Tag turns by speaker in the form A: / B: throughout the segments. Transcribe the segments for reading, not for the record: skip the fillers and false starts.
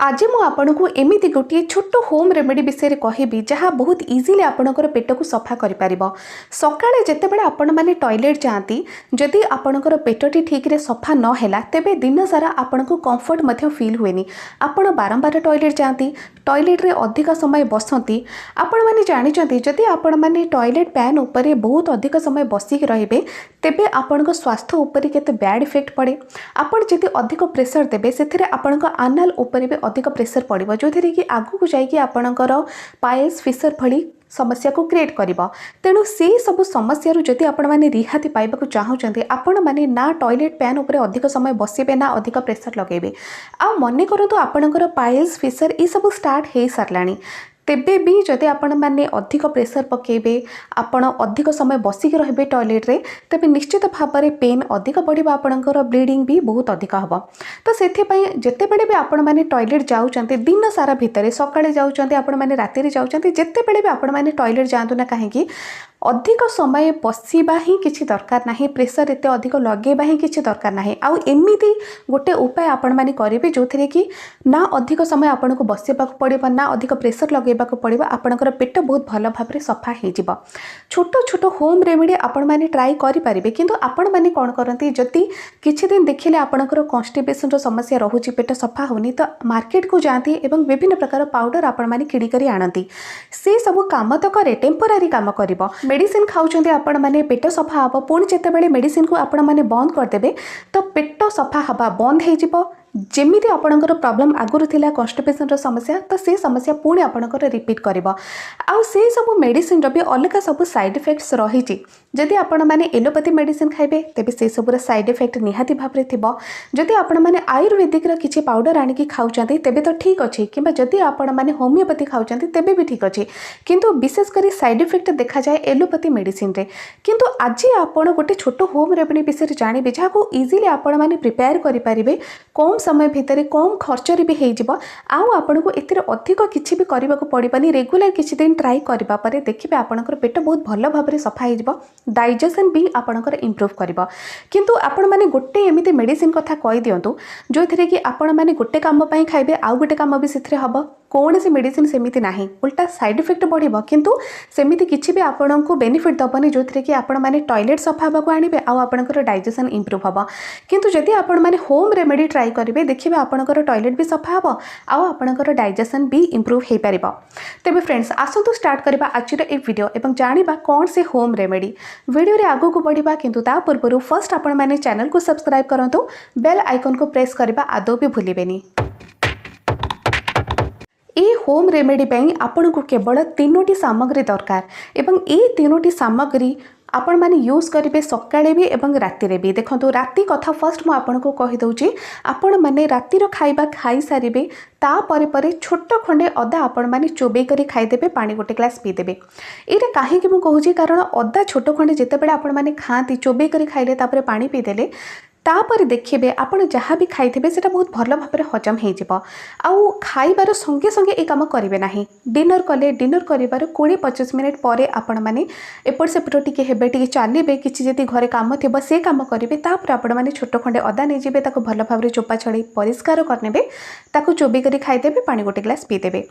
A: आज मु आपन को एमती गोटे छोट होम रेमेडी विषय कहबी जहाँ बहुत इजिली आपणकर पेट को सफा कर सकाଳେ ଯେତେବେଳେ ଆପଣମାନେ ଟଏଲେଟ୍ ଯାଆନ୍ତି ଯଦି ଆପଣଙ୍କର ପେଟଟି ଠିକ୍ରେ ସଫା ନ ହେଲା ତେବେ ଦିନ ସାରା ଆପଣଙ୍କୁ କମ୍ଫର୍ଟ ମଧ୍ୟ ଫିଲ୍ ହୁଏନି। ଆପଣ ବାରମ୍ବାର ଟଏଲେଟ୍ ଯାଆନ୍ତି, ଟଏଲେଟ୍ରେ ଅଧିକ ସମୟ ବସନ୍ତି। ଆପଣମାନେ ଜାଣିଛନ୍ତି ଯଦି ଆପଣମାନେ ଟଏଲେଟ୍ ପ୍ୟାନ୍ ଉପରେ ବହୁତ ଅଧିକ ସମୟ ବସିକି ରହିବେ ତେବେ ଆପଣଙ୍କ ସ୍ୱାସ୍ଥ୍ୟ ଉପରେ କେତେ ବ୍ୟାଡ୍ ଇଫେକ୍ଟ ପଡ଼େ। ଆପଣ ଯଦି ଅଧିକ ପ୍ରେସର ଦେବେ ସେଥିରେ ଆପଣଙ୍କ ଆନାଲ ଉପରେ ବି ଅଧିକ ପ୍ରେସର ପଡ଼ିବ, ଯେଉଁଥିରେ କି ଆଗକୁ ଯାଇକି ଆପଣଙ୍କର ପାଏଲ୍ସ ଫିସର ଭଳି समस्या को क्रिएट कर। तेणु से सब समस्या जदि आपण मैंने रिहाती पाइबा चाहूँगी आपण मैंने ना टॉयलेट पैन उपर अधिक समय बसबे ना अधिक प्रेसर लगेबे। आ मन करूँ आपणकर पाइल्स फिशर ये सब स्टार्ट हो सारा तेबे भी जदि आपण मैंने अधिक प्रेसर पकेबे आपण अधिक समय बसिक रे टॉयलेट्रे तेबे निश्चित भाव में पेन अधिक बढ़ आपणकर ब्लीडिंग भी बहुत अधिक हम। तो से जितेबले भी आपण मैंने टॉयलेट जाऊँच दिन सारा भितर सकाळे जाऊँच आपण मैंने राति जाऊँच जितेबले भी आपण मैंने टॉयलेट जातु ना कहीं अधिक समय बसवा ही किसी दरकार ना, प्रेसर एत अधिक लगेवा ही किसी दरकार ना। आउ एमती गोटे उपाय आपण मैंने करेंगे जो थी कि ना अधिक समय आपन को बसवा पड़ो ना अधिक प्रेसर लगेवा पड़ो, आपणकर पेट बहुत भल भाव सफा हो। छोट छोट होम रेमेडी आपण मैंने ट्राई करेंगे किंतु आपण मैंने कौन करती जदि किछि दिन देखिले आपणकर कॉन्स्टिपेशन समस्या रोचे पेट सफा होनी तो मार्केट को जाती एवं विभिन्न प्रकार पाउडर आपण मैंने किणी करी आनती। से सब काम तो करे टेम्पोरारी काम करिवो। मेडिसिन खाऊँ आपण मैंने पेट सफा हम पुणी जितेबाला मेडिसिन को आपण मैंने बंद करदे तो पेट सफा हवा बंद हो। जमीती आपणकर प्रॉब्लम आगुरी थिला कॉन्स्टिपेशन समस्या तो से समस्या पुणी आपणकर रिपीट करिवो। आउ से सब मेडिसिन भी अलग सब साइड इफेक्ट्स रही। जदि आपण मैंने एलोपैथी मेडिसिन खाइबे तेबे से सबुर साइड इफेक्ट निहाती भाव में थिबो। जदि आपण मैंने आयुर्वेदिक किछि पाउडर आनिकी खाउचंती तेबे तो ठीक अछि, किंबा जदि आपण मैंने होमियोपैथी खाउचंती तेबे भी ठीक अछि, किंतु विशेष करी साइड इफेक्ट देखा जाए एलोपैथी मेडिसिन रे। किंतु आज आपण गोटे छोट होम रेमेडी विषय जानिबे जहाको इजिली आपण मैंने प्रिपेयर करि परिबे, कम समय भितर कम खर्चरे भी हो। आउ आपन को एतिर अधिक किछि भी करबा को पड़िबनी। रेगुलर किछि दिन ट्राई करबा परे देखिबे आपनकर पेट बहुत भल भाव में सफा हो, डाइजेशन भी आपनकर इम्प्रूव करबा। किंतु आपण माने गोटे एमिति मेडिसिन कथा कहि दियंतु जो थिरे कि आपण माने गोटे काम पई खाइबे आउ गोटे काम भी सिथरे हबो। कौन से मेडिसिन सेमिति नाही, उल्टा साइड इफेक्ट बढ़िबो किंतु सेमिति किछि भी आपण को बेनिफिट दबनी जो थिरे कि आपण माने टॉयलेट सफा हबा को आनिबे आउ आपनकर डाइजेशन इम्प्रूव हबो। किंतु जदि आपण माने होम रेमेडी ट्राई करिवे देखिबे आपनकर टॉयलेट भी सफा हबो आउ आपनकर डाइजेशन भी इम्प्रूव हे परिबो। तेबे फ्रेंड्स आसंतु स्टार्ट करबा आजिर ए वीडियो एवं जानिबा कौन से होम रेमेडी। वीडियो रे आगो को बढ़िबा किंतु ता पूर्व फर्स्ट आपण माने चैनल को सब्सक्राइब करंतु, बेल आइकन को प्रेस करबा आदौ भी भूलिबेनी। ये होम रेमेडी ପାଇଁ आपको केवल 3टी सामग्री दरकार एवं ये 3टी सामग्री आपण माने यूज करेंगे सकाळे भी एवं राति भी। देखो राति कथा फर्स्ट मु आपको कहीदे आपण माने रातिर खाइबा खाई सारे तापर पर छोट खंडे अदा आपण माने चोबे करी खाईदेबे, पानी गोटे ग्लास पीदेबे। ये कहीं मु कहूँ कारण अदा छोट खंडे जितेबाला आपण माने खाती चोबे करी खाइले तापर पानी पीदेले तापर देखिए आपण जहाँ भी खाइथे से बहुत भल भाव में हजम हो। आउ खाइबार संगे संगे ये कम करेंगे ना। डिनर कले डिनर कर 20-25 मिनट पर आपण मैंने एपट सेपट टी हे टी चलिए किसी जदि घरे कम थी से कम करेंगे तापर आपण मैंने छोट खंडे अदा नहीं जाए भल भाव में चोपा छड़ी परिष्कार करने चोबी कर खाईदेबे, पानी गोटे ग्लास पीदेबे।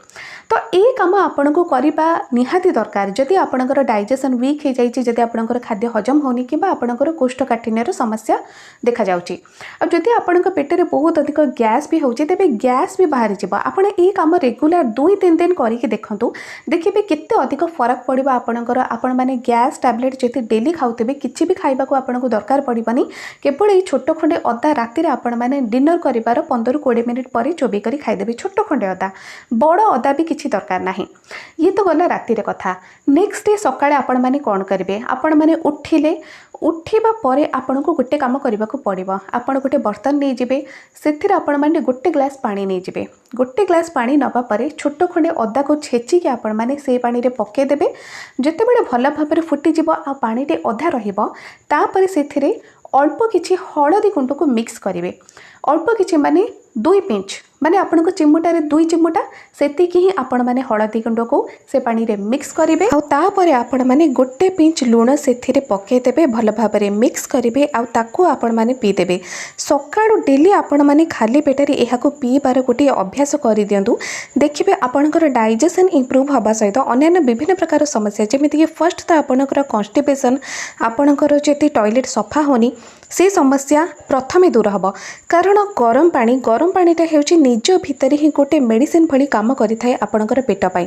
A: तो ये कम आपण को करवा निहाती दरकार जदि आपणकर डाइजेशन वीक हो जाए, जदि आपणकर खाद्य हजम होनी कि आपणकर कोष्ठकाठिन्यर समस्या देखा जाउची। और जदि आपणक पेटरे बहुत अधिक गैस भी होची तेबे गैस भी बाहरी जिवो। आपण ए काम रेगुलर 2-3 दिन करिके देखंतु, देखिबे केते अधिक फरक पड़िबा आपणकर। आपण माने गैस टैबलेट जति डेली खाउतेबे किछि भी खाइबा को आपणको दरकार पड़िबनी। केवल ए छोट खंडे अदा राति रे आपण माने डिनर करिवार 15-20 मिनिट पर चोबी करी खाइदेबे। छोट खंडे अदा, बड़ अदा भी किछि दरकार नाही। ये तो गला राति रे कथा। नेक्स्ट डे सकाळे आपण माने कोन करिवे, आपण माने उठिबा परे आपण को गोटे काम करबा को पड़िबो। आपण गोटे बर्तन नहीं जिबे, सेथिरे आपण माने गोटे ग्लास पानी नहीं जिबे। गोटे ग्लास पानी नबा परे छोट खंडे अदा को छेची के आपण माने से पानी रे पके देबे। जेतेबेले भल भाव में फुटी जिवो आ पानी टे अधा रहिबो तापर सेथिरे अल्प किछि हळदी गुंड को मिक्स करिवे। अल्प किछि माने 2 पिंच माने आपण को चिमुटारे 2 चिमुटा सेतिकी ही आपण माने हळदी गुंड को से पानी रे मिक्स करिवे आ तापर आपण माने गोटे पिंच लूण सेथिरे पके देबे भल भाबरे मिक्स करिवे आ ताको आपण माने पी देबे सकाळु डेली आपण माने खाली पेटरे एहाको पीबार गोटे अभ्यास करि दियंतु देखिबे आपणकर डाइजेशन इंप्रूव हबा सहित अन्य विभिन्न प्रकार समस्या जेमिति कि फर्स्ट तो आपणकर कॉन्स्टिपेशन आपणकर जेति टॉयलेट सफा होनी से समस्या प्रथमे दूर हम कारण गरम पानीटा हेउची निज भितर ही गोटे मेडिसिन भली काम करिथाए आपणकर पेट पाई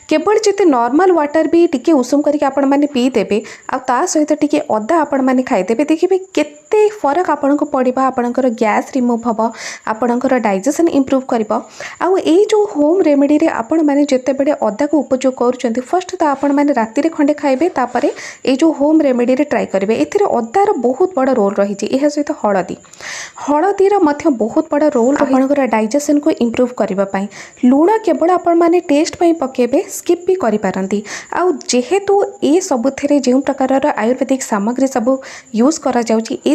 A: केवल जेते नॉर्मल वाटर भी टिके उषुम करके आपण माने पी देबे आ ता सहित टिके अदा आपण माने खाई देबे देखिबे केते फरक आपण को पड़िबा आपणकर गैस रिमूव हबो आपणकर डाइजेशन इंप्रूव करबो आ ए जो होम रेमेडी रे आपण माने जेते बेडे अदा को उपयोग करूचंती फर्स्ट तो आपण माने राति रे खंडे खाइबे तापरे ए जो होम रेमेडी रे ट्राई करिवे एथिरे अदार बहुत बड़ रोल रही यह सहित हलदीर बहुत बड़ा रोल आपंकर डाइजेशन को इंप्रूव करने लुण केवल आपण मैंने टेस्ट पकेबे स्किप भी करें आउ जेहेतु ये सब जो प्रकार आयुर्वेदिक सामग्री सब यूज करा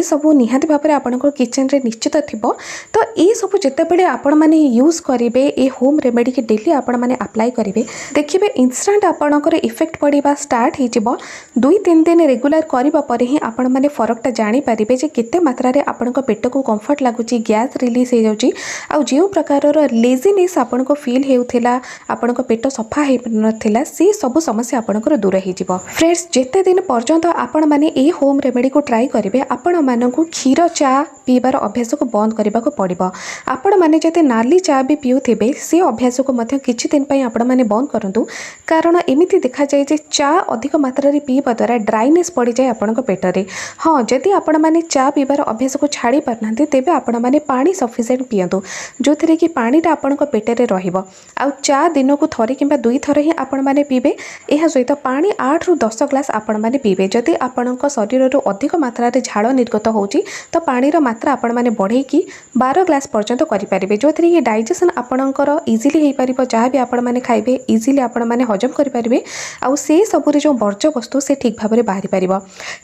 A: सब निहाती भाव में आपण किचन रे निश्चित थी तो ये सब जितेबले आपण मैंने यूज करेंगे ये होम रेमेडी के डेली आपण मैंने अप्लाई करेंगे देखिए इंस्टांट आपणकर इफेक्ट पड़ा स्टार्ट हो 2-3 दिन रेगुलर करने ही आपण मैंने फरकटा जानीपारे जे केते मात्रा रे आपनको पेट को कंफर्ट लागुची गैस रिलीज हो जाउची आ जो प्रकार लेजीनेस आपनको फील हेउथिला आपनको पेट सफा हे नथिला से सब समस्या आपनकर दूर हे जिवो फ्रेंड्स जेते दिन पर्यंत आपण माने ए होम रेमेडी को ट्राई करिवे आपण मानकु क्षीर चा पीबार अभ्यास को बंद करबा को पड़िबो आपण माने जेते नाली चा भी पिउथिबे से अभ्यास को मध्य किछि दिन पई आपण माने बंद करंतु कारण एमिति देखा जाय जे चा अधिक मात्रा रे पीबा द्वारा ड्राइनेस पड़ी जाय आपनको पेट रे हां जदि आपण माने चा पीबार अभ्यास को छाड़ी पारना तेबे आपण माने पानी सफिशिएंट पियंतु जो थरे कि पानीटा आपनको पेटरे रहिबो आ चा दिन को थरे किंबा 2 थर ही आपण माने पीबे एहा सहित पानी 8 ରୁ 10 ग्लास आपण माने पीबे जदि आपणक शरीर रो अधिक मात्रा रे झाड़ निर्गत होउची तो पानी रो मात्रा आपण माने बढ़े कि 12 ग्लास पर्यंत करि पारिबे जो थरे कि डाइजेशन आपणकर इजीली हे पारिबो जहा भी आपण माने खाइबे इजीली आपण माने हजम करि पारिबे आ से सब रे जो वर्ज्य वस्तु से ठीक भाव में बाहरी पारिबो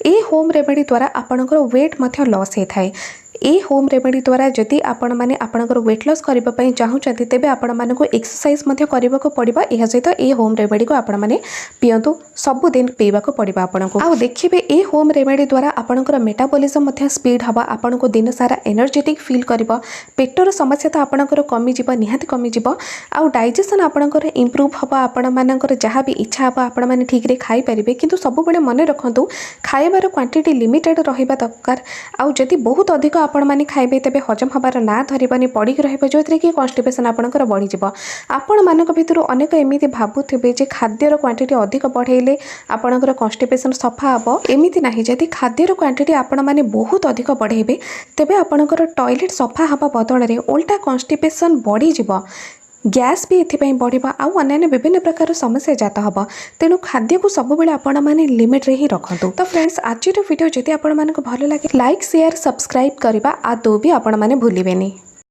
A: ए होम रेमेडी द्वारा आपणकर वेट मध्य लॉस हे थाए ए होम रेमेडी द्वारा जदि आपण माने आपणकर वेट लॉस करबा पई चाहूचंती तेबे आपण मानको एक्सरसाइज मध्य करबा को पड़िबा एहा सहित ए होम रेमेडी को आपण माने पियंतु सब दिन पीबा को पड़िबा आपनको आ देखिबे ए होम रेमेडी द्वारा आपणकर मेटाबॉलिज्म मध्य स्पीड हबा आपनको दिन सारा एनर्जेटिक फील करबा पेटर समस्या तो आपणकर कमी जिबा निहाती कमी जिबा आ डाइजेशन आपणकर इंप्रूव हबा आपण मानकर जहा भी इच्छा हबा आपण माने ठीक रे खाई परिबे किंतु सब बेले मन रखंतु खाइबार क्वांटिटी लिमिटेड रहिबा दरकार आ जदि बहुत अधिक आपण माने खाइबे तेबे हजम हबार ना धरिबनी पड़ी रहिबो जोथरे कि कॉन्स्टिपेशन आपणकर बढ़ी जिवो आपण मानक भितरु अनेक एमिति भाबुथिबे जे खाद्यर क्वांटिटी अधिक बढ़ेले आपणकर कॉन्स्टिपेशन सफा हबो एमिति नाही जदि खाद्यर क्वांटिटी आपण माने बहुत अधिक बढ़ेबे तेबे आपणकर टॉयलेट सफा हबा बदल रे उल्टा कॉन्स्टिपेशन बढ़ी जिवो गैस भी एथिपाई बढ़िबा आ अन्य विभिन्न प्रकार समस्या जाता हबा तेणु खाद्य को सब बेले आपण माने लिमिट रे ही रखंतु तो फ्रेंड्स आज वीडियो जदि आपण मानको भलो लागे लाइक शेयर सब्सक्राइब करबा आ दो भी आपण माने भूलिबेनी।